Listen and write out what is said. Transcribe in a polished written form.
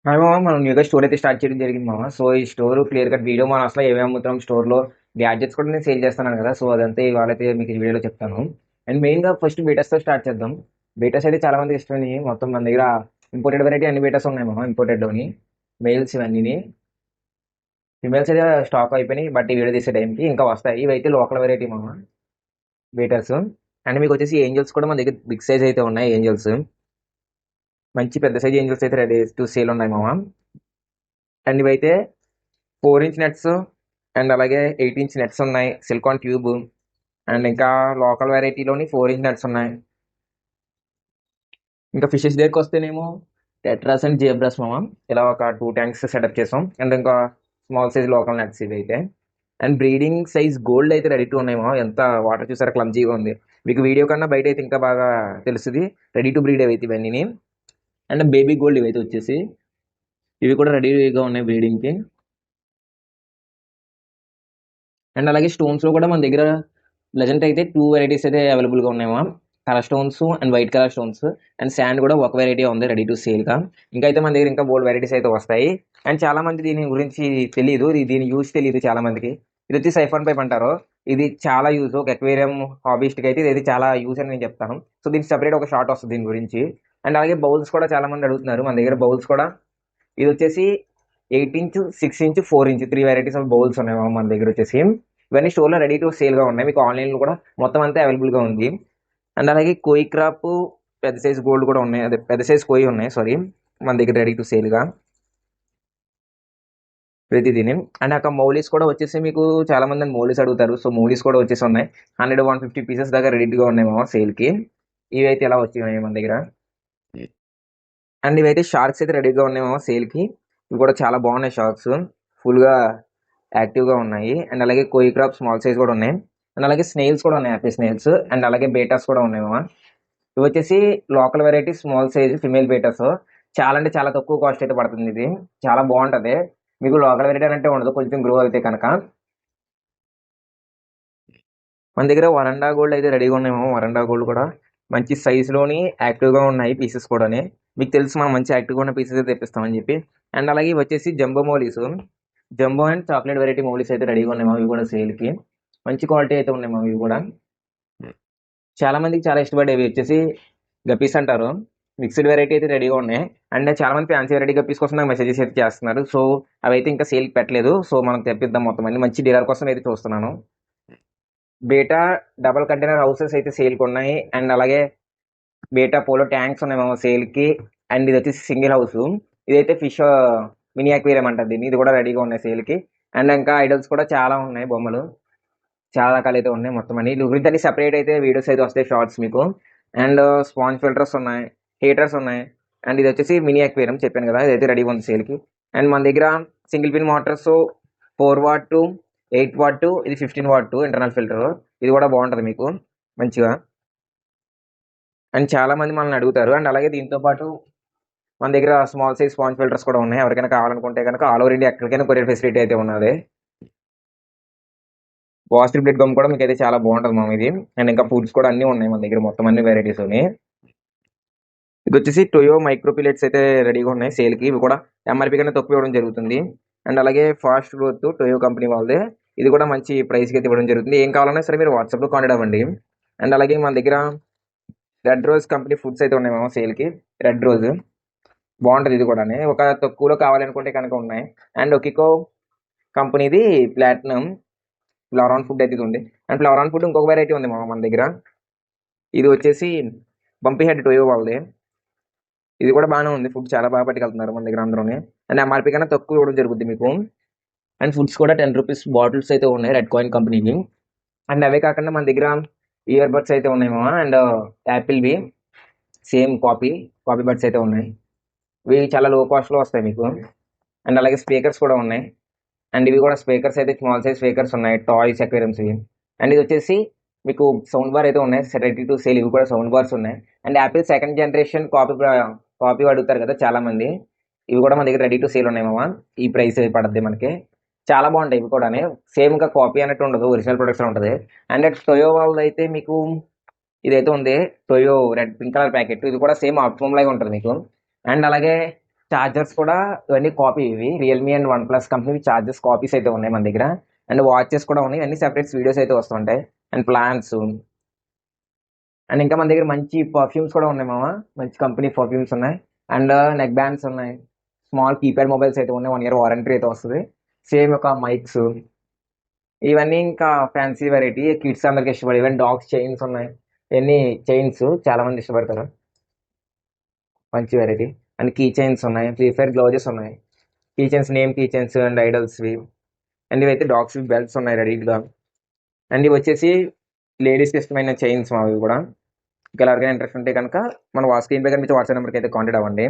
మామ మనం న్యూగా స్టోర్ అయితే స్టార్ట్ చేయడం జరిగింది మామ. సో ఈ స్టోర్ క్లియర్ కట్ వీడియో మనం అసలు ఏమేమి అమ్ముతున్నాం స్టోర్లో గ్యాడ్జెట్స్ కూడా నేను సేల్ చేస్తున్నాను కదా. సో అదంతా ఇవాళ అయితే మీకు ఈ వీడియోలో చెప్తాను. అండ్ మెయిన్గా ఫస్ట్ బీటాస్తో స్టార్ట్ చేద్దాం. బీటాస్ అయితే చాలా మందికి ఇష్టమని మొత్తం మన దగ్గర ఇంపోర్టెడ్ వెరైటీ అన్ని బీటాస్ ఉన్నాయి మామ. ఇంపోర్టెడ్లోని మెయిల్స్ ఇవన్నీ, ఫిమేల్స్ అయితే స్టాక్ అయిపోయినాయి. బట్ ఈ వీడియో తీసే టైంకి ఇంకా వస్తాయి. ఇవైతే లోకల్ వెరైటీ మామ బీటాస్. అండ్ మీకు వచ్చేసి ఏంజల్స్ కూడా మన దగ్గర బిగ్ సైజ్ అయితే ఉన్నాయి. ఏంజల్స్ మంచి పెద్ద సైజ్ ఏంజల్స్ అయితే రెడీ టు సేల్ ఉన్నాయి మామ. అండ్ ఇవైతే 4 ఇంచ్ నెట్స్ అండ్ అలాగే 8 ఇంచ్ నెట్స్ ఉన్నాయి, సిలికాన్ ట్యూబ్. అండ్ ఇంకా లోకల్ వెరైటీలోని 4 ఇంచ్ నెట్స్ ఉన్నాయి. ఇంకా ఫిషెస్ దగ్గరికి వస్తేనేమో టెట్రాస్ అండ్ జీబ్రాస్ మామ. ఇలా ఒక 2 ట్యాంక్స్ సెటప్ చేసాం. అండ్ ఇంకా స్మాల్ సైజ్ లోకల్ నెట్స్ ఇవి అయితే. అండ్ బ్రీడింగ్ సైజ్ గోల్డ్ అయితే రెడీ టు ఉన్నాయి మామ. ఎంత వాటర్ చూసారా క్లమ్జీగా ఉంది. మీకు వీడియో కన్నా బయట అయితే ఇంకా బాగా తెలుస్తుంది. రెడీ టు బ్రీడ్ అయితే ఇవన్నీ. అండ్ బేబీ గోల్డ్ ఇవైతే వచ్చేసి ఇవి కూడా రెడీగా ఉన్నాయి బ్రీడింగ్కి. అండ్ అలాగే స్టోన్స్లో కూడా మన దగ్గర ప్లెజెంట్ అయితే 2 వెరైటీస్ అయితే అవైలబుల్గా ఉన్నాయమ్మా. Colour stones and white colour stones. And sand కూడా ఒక వెరైటీ ఉంది రెడీ టు సేల్గా. ఇంకా అయితే మన దగ్గర ఇంకా బోల్డ్ వెరైటీస్ అయితే వస్తాయి. అండ్ చాలా మంది దీని గురించి తెలియదు, దీని యూజ్ తెలియదు చాలా మందికి. ఇది వచ్చి సైఫాన్ పైప్ అంటారు. ఇది చాలా యూజ్, ఒక ఎక్వేరియం హాబీస్ట్కి అయితే ఇది చాలా యూజ్ అని నేను చెప్తాను. సో దీనికి సెపరేట్ ఒక షార్ట్ వస్తుంది దీని గురించి. అండ్ అలాగే బౌల్స్ కూడా చాలా మంది అడుగుతున్నారు. మన దగ్గర బౌల్స్ కూడా ఇది వచ్చేసి 8 inch, 6 inch, 4 inch 3 varieties of bowls ఉన్నాయి మన దగ్గర వచ్చేసి. ఇవన్నీ స్టోర్లో రెడీ టు సేల్గా ఉన్నాయి. మీకు ఆన్లైన్లో కూడా మొత్తం అంతా అవైలబుల్గా ఉంది. అండ్ అలాగే కోయి క్రాప్ పెద్ద సైజ్ గోల్డ్ కూడా ఉన్నాయి, అదే పెద్ద సైజ్ కోయి ఉన్నాయి సారీ, మన దగ్గర రెడీ టు సేల్గా ప్రతిదీని. అండ్ అక్కడ మౌలీస్ కూడా వచ్చేసి మీకు చాలా మంది మౌలీస్ అడుగుతారు. సో మౌలీస్ కూడా వచ్చేసి ఉన్నాయి. 100-150 పీసెస్ దాకా రెడీగా ఉన్నాయి మా సేల్కి. ఇవి అయితే ఇలా వచ్చి మన దగ్గర. అండ్ ఇవైతే షార్క్స్ అయితే రెడీగా ఉన్నాయి మా సేల్కి. ఇవి కూడా చాలా బాగున్నాయి షార్క్స్, ఫుల్గా యాక్టివ్గా ఉన్నాయి. అండ్ అలాగే కోయి క్రాప్ స్మాల్ సైజ్ కూడా ఉన్నాయి. అండ్ అలాగే స్నేల్స్ కూడా ఉన్నాయి, హ్యాపీ స్నేల్స్. అండ్ అలాగే బేటాస్ కూడా ఉన్నాయి మామ. ఇవి వచ్చేసి local variety small size female bettas. చాలా అంటే చాలా తక్కువ కాస్ట్ అయితే పడుతుంది. ఇది చాలా బాగుంటుంది. మీకు లోకల్ వెరైటీ అంటే ఉండదు, కొంచెం గ్రో అయితే కనుక. మన దగ్గర వరండా గోల్డ్ అయితే రెడీగా ఉన్నాయి మామ. వరండా గోల్డ్ కూడా మంచి సైజులోని యాక్టివ్గా ఉన్నాయి పీసెస్ కూడా. మీకు తెలుసు మనం మంచి యాక్టివ్గా ఉన్న పీసెస్ అయితే తెప్పిస్తామని చెప్పి. అండ్ అలాగే ఇవి వచ్చేసి jumbo మౌలీస్, jumbo and chocolate variety మౌలీస్ అయితే రెడీగా ఉన్నాయి మావి కూడా సేల్కి. మంచి క్వాలిటీ అయితే ఉన్నాయి మావి కూడా. చాలా మందికి చాలా ఇష్టపడేవి వచ్చేసి గప్పీస్ అంటారు. మిక్స్డ్ వెరైటీ అయితే రెడీగా ఉన్నాయి. అండ్ చాలా మంది ఫ్యాన్సీ వెరైటీ గప్పీస్ కోసం నాకు మెసేజెస్ అయితే చేస్తున్నారు. సో అవి అయితే ఇంకా సేల్కి పెట్టలేదు. సో మనం తెప్పిద్దాం మొత్తం అన్ని. మంచి డీలర్ కోసం అయితే చూస్తున్నాను. బేటా డబల్ కంటైనర్ హౌసెస్ అయితే సేల్కి ఉన్నాయి. అండ్ అలాగే బేటా పోలో ట్యాంక్స్ ఉన్నాయి మామ సేల్కి. అండ్ ఇది వచ్చేసి సింగిల్ హౌస్. ఇదైతే ఫిష్ మినీ అక్వేరియం అంటారు దీన్ని. ఇది కూడా రెడీగా ఉన్నాయి సేల్కి. అండ్ ఇంకా ఐడల్స్ కూడా చాలా ఉన్నాయి, బొమ్మలు చాలా రకాలు అయితే ఉన్నాయి మొత్తం అన్ని. వీటి గురించి అన్ని సెపరేట్ అయితే వీడియోస్ అయితే వస్తాయి షార్ట్స్ మీకు. అండ్ స్పాంజ్ ఫిల్టర్స్ ఉన్నాయి, హీటర్స్ ఉన్నాయి. అండ్ ఇది వచ్చేసి మినీ అక్వేరియం చెప్పాను కదా, ఇదైతే రెడీగా ఉంది సేల్కి. అండ్ మన దగ్గర single pin Motors 4 what, 8 what, ఇది 15 వాట్ ఇంటర్నల్ ఫిల్టర్. ఇది కూడా బాగుంటుంది మీకు మంచిగా. అండ్ చాలా మంది మనల్ని అడుగుతారు. అండ్ అలాగే దీంతో పాటు మన దగ్గర స్మాల్ సైజ్ స్పాంజ్ ఫిల్టర్స్ కూడా ఉన్నాయి. ఎవరికైనా కావాలనుకుంటే కనుక ఆల్ ఓవర్ ఇండియా ఎక్కడికైనా కొరియర్ ఫెసిలిటీ అయితే ఉన్నది. వాష్ ప్లేట్ గమ్ కూడా మీకు అయితే చాలా బాగుంటుంది మామ ఇది. అండ్ ఇంకా ఫుడ్స్ కూడా అన్నీ ఉన్నాయి మన దగ్గర మొత్తం అన్ని వెరైటీస్. ఇది వచ్చేసి టొయో మైక్రో పిలెట్స్ అయితే రెడీగా ఉన్నాయి సేల్కి. ఇవి కూడా ఎంఆర్పీ కన్నా తక్కువ ఇవ్వడం జరుగుతుంది. అండ్ అలాగే ఫాస్ట్ గ్రోత్ టొయో కంపెనీ వాళ్ళదే. ఇది కూడా మంచి ప్రైస్కి అయితే ఇవ్వడం జరుగుతుంది. ఏం కావాలన్నా సరే మీరు వాట్సాప్లో కాంటాక్ట్ అవ్వండి. అండ్ అలాగే మన దగ్గర రెడ్ రోజ్ కంపెనీ ఫుడ్స్ అయితే ఉన్నాయి మామ సేల్కి. రెడ్ రోజ్ బాగుంటుంది, ఇది కూడా ఒక తక్కువలో కావాలనుకుంటే కనుక ఉన్నాయి. అండ్ ఒకికో కంపెనీది ప్లాటినం ఫ్లవరాన్ ఫుడ్ అయితే ఇది ఉంది. అండ్ ఫ్లవరాన్ ఫుడ్ ఇంకొక వెరైటీ ఉంది మన దగ్గర. ఇది వచ్చేసి బంపీ హెడ్ టొయో వాళ్ళది. ఇది కూడా బాగానే ఉంది, ఫుడ్ చాలా బాగా పట్టుకెళ్తున్నారు మన దగ్గర అందరూనే. అండ్ ఎంఆర్పీ కన్నా తక్కువ ఇవ్వడం జరుగుతుంది మీకు. అండ్ ఫుడ్స్ కూడా 10 రూపీస్ బాటిల్స్ అయితే ఉన్నాయి రెడ్ కాయిన్ కంపెనీకి. అండ్ అవే కాకుండా మన దగ్గర ఇయర్ బడ్స్ అయితే ఉన్నాయి మామ. అండ్ యాపిల్వి సేమ్ కాపీ బడ్స్ అయితే ఉన్నాయి. ఇవి చాలా లో కాస్ట్లో వస్తాయి మీకు. అండ్ అలాగే స్పీకర్స్ కూడా ఉన్నాయి. అండ్ ఇవి కూడా స్పీకర్స్ అయితే స్మాల్ సైజ్ స్పీకర్స్ ఉన్నాయి, టాయ్స్ అక్వేరియంస్ ఇవి. అండ్ ఇది వచ్చేసి మీకు సౌండ్ బార్ అయితే ఉన్నాయి రెడీ టు సేల్. ఇవి కూడా సౌండ్ బార్స్ ఉన్నాయి. And Apple second generation copy అడుగుతారు కదా చాలా మంది. ఇవి కూడా మన దగ్గర రెడీ టు సేల్ ఉన్నాయి మామ. ఈ ప్రైస్ పడుద్ది మనకి. చాలా బాగుంటాయి ఇవి కూడా. సేమ్ ఇంకా కాపీ అన్నట్టు ఉండదు, ఒరిజినల్ ప్రొడక్ట్స్ ఉంటుంది. అండ్ టొయో వాళ్ళది అయితే మీకు ఇదైతే ఉంది టొయో రెడ్ పింక్ కలర్ ప్యాకెట్. ఇది కూడా సేమ్ ఆప్టిమమ్ లాగా ఉంటుంది మీకు. అండ్ అలాగే చార్జర్స్ కూడా ఇవన్నీ కాపీ ఇవి Realme and one plus company chargers copies అయితే ఉన్నాయి మన దగ్గర. అండ్ వాచెస్ కూడా ఉన్నాయి, అన్ని సెపరేట్ వీడియోస్ అయితే వస్తుంటాయి. అండ్ ప్లాన్స్ అండ్ ఇంకా మన దగ్గర మంచి పర్ఫ్యూమ్స్ కూడా ఉన్నాయి మామ. మంచి కంపెనీ పర్ఫ్యూమ్స్ ఉన్నాయి. అండ్ నెక్ బ్యాండ్స్ ఉన్నాయి. స్మాల్ కీప్యాడ్ మొబైల్స్ అయితే ఉన్నాయి, 1 year వారంటీ అయితే వస్తుంది. సేమ్ ఒక మైక్స్, ఇవన్నీ ఇంకా ఫ్యాన్సీ వెరైటీ కిడ్స్ అందరికి ఇష్టపడే ఈవెన్ డాగ్స్ చైన్స్ ఉన్నాయి. ఇవన్నీ చైన్స్ చాలా మంది ఇష్టపడతారు, మంచి వెరైటీ. అండ్ కీ చైన్స్ ఉన్నాయి, ఫ్రీ ఫైర్ గ్లౌజెస్ ఉన్నాయి, key chains name key chains and ఐడల్స్వి. అండ్ ఇవైతే డాగ్స్ బెల్ట్స్ ఉన్నాయి రెడీగా. అండ్ ఇవి వచ్చేసి లేడీస్కి ఇష్టమైన చైన్స్ మావి కూడా. ఇంకా ఎవరికైనా ఇంట్రెస్ట్ ఉంటే కనుక మన స్క్రీన్ పై కనిపించే వాట్సాప్ నెంబర్కి అయితే కాంటాక్ట్ అవ్వండి.